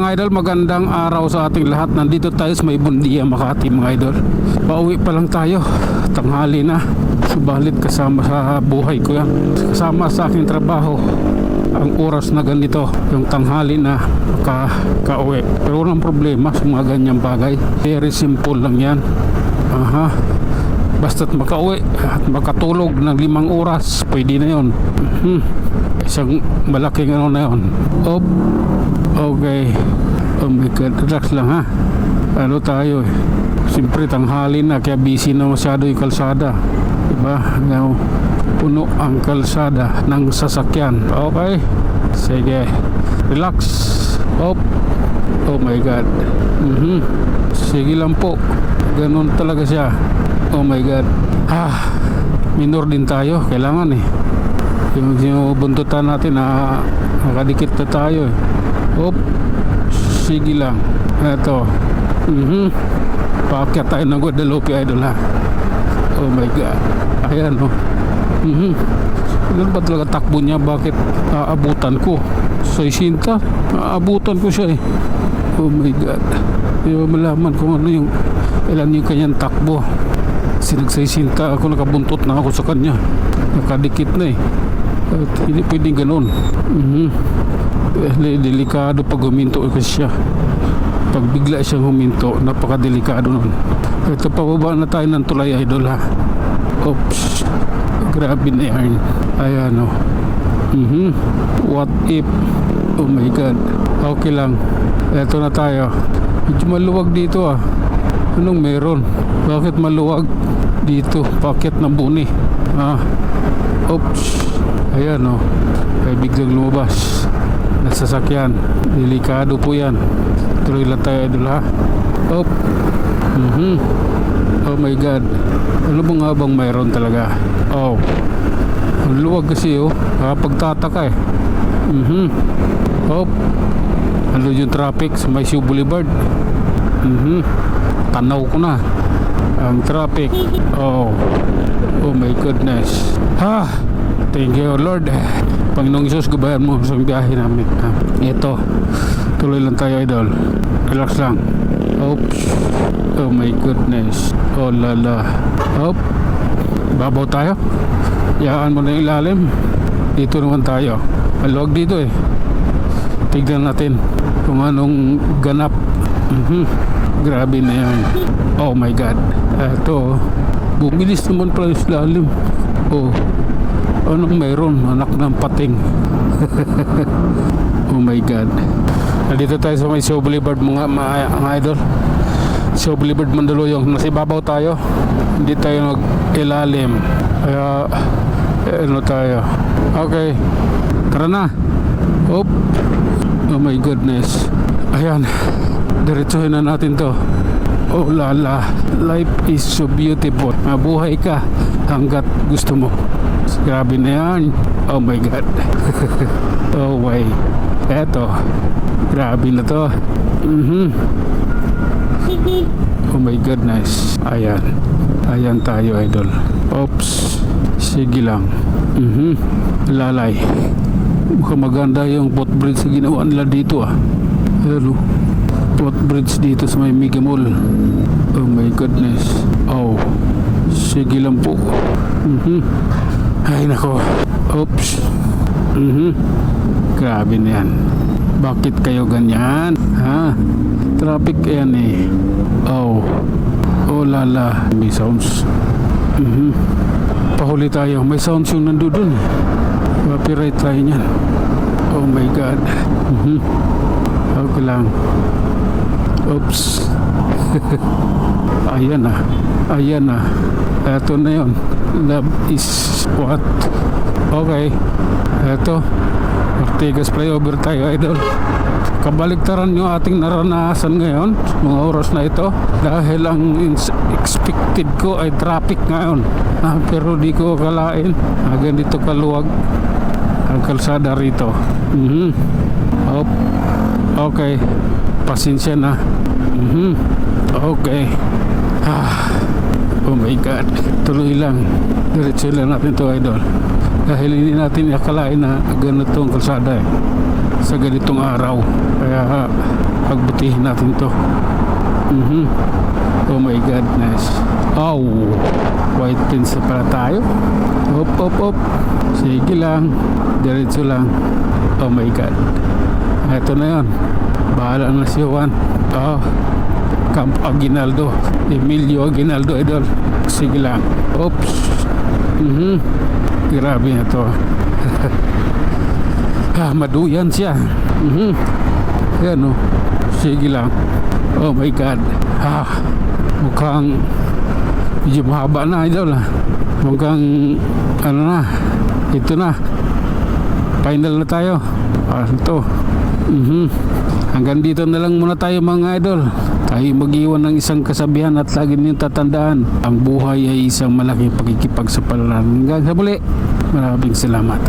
mga idol, magandang araw sa ating lahat. Nandito tayo sa may Bundia, Makati mga idol. Pauwi pa lang tayo, tanghali na. Subalit kasama sa buhay ko yan, kasama sa aking trabaho, ang oras na ganito, yung tanghali na kauwi. Pero walang problema sa mga ganyang bagay. Very simple lang yan. Basta't makauwi at makatulog ng 5 oras, pwede na yun. Isang malaking ano na yun. Okay. Oh my God, relax lang ha. Ano tayo eh, siyempre tanghali na, kaya busy na masyado yung kalsada, diba? Puno ang kalsada ng sasakyan. Okay, sige, relax. Oh my God. Sige lang po, ganun talaga siya. Oh my God. Minor din tayo, kailangan eh. Yung buntutan natin na nakadikit na tayo eh. Sige lang. Eto. Paakyat tayo ng Guadalupe idol ha. Oh my God. Ayan o. Ano ba talaga takbo niya? Bakit aabutan ko? 60? Aabutan ko siya eh. Oh my God. Hindi ba malaman kung ano yung ilan yung kanyang takbo. Sinag-60 ako, nakabuntot na ako sa kanya. Nakadikit na eh. At hindi pwedeng ganun. Delikado pag huminto kasi siya. Pag bigla siyang huminto, napakadelikado nun. Ito, pababa na tayo ng tulay idol ha. Oops, grabe na yan. Ayan o. What if? Oh my God. Okay lang. Ito na tayo. Medyo maluwag dito ah. Anong meron? Bakit maluwag dito? Paket ng buni. Oops. Ayan o. Ay biglang lumabas na sasakyan. Delikado po yan. Tuloy lang tayo idol ha. Oh my God. Ano bang habang mayroon talaga? Ang luwag kasi oh. Pagtataka eh. Ano yung traffic sa may Shoe Boulevard? Tanaw ko na ang traffic. Oh my goodness. Thank you Lord. Panginoong Isus, gabayan mo sa biyahe namin. Ito, tuloy lang tayo idol. Relax lang. Oops. Oh my goodness. Oh lala. Babaw tayo. Yaan mo na yung ilalim. Dito naman tayo. Maluwag dito eh. Tignan natin kung anong ganap. Grabe na yan. Oh my God. Ito, bumilis naman pala yung ilalim. Anong mayroon? Anak ng pating. Oh my God. Nandito tayo sa may Shoe Boulevard mga idol. Shoe Boulevard Mandaluyong. Nasa ibabaw tayo. Hindi tayo nag-ilalim. Kaya ano tayo. Okay, tara na. Oh my goodness. Ayan, diretsuhin na natin to. Oh lala, life is so beautiful. Mabuhay ka hanggat gusto mo. Grabe na yan. Oh my God. Oh way. Eto, grabe na to. Oh my goodness. Ayan tayo idol. Oops. Sige lang. Lalay. Mukhang maganda yung footbridge na ginawa nila dito ah. Hello. Footbridge dito sa may Mega Mall. Oh my goodness. Sige lang po. Ay nako. Oops. Grabe na yan. Bakit kayo ganyan? Traffic yan eh. Oh lala. May sounds. Pahuli tayo. May sounds yung nandun. Copyright tayo niyan. Oh my God. Okay lang. Oops. Ayan na. Eto na yun. Love is what? Okay. Eto, Ortigas flyover tayo idol. Kabaligtaran yung ating naranasan ngayon, mga oras na ito, dahil ang expected ko ay traffic ngayon. Pero di ko akalain ganito kaluwag ang kalsada rito. Okay, pasensya na. Okay. Oh my God. Tuloy lang. Diretso lang natin to idol. Dahil hindi natin akalain na ganito ang kalsada sa ganitong araw. Kaya pagbutihin natin to. Oh my goodness. Oh, white pins na pala tayo. Op. Sige lang, diretso lang. Oh my god, eto na yun. Bahala na si Juan. Camp Aguinaldo, Emilio Aguinaldo, idol. Sige lang. Oops. Grabe na to. Maduyan siya. Yan o. Sige lang. Oh my god. Mukhang medyo mahaba na, idol. Mukhang ano na, ito na, final na tayo. Ito. Hanggang dito na lang muna tayo, mga idol. Tayo mag-iwan ng isang kasabihan at lagi niyong tatandaan, ang buhay ay isang malaking pakikipagsapalaran. Hanggang sa muli, maraming salamat.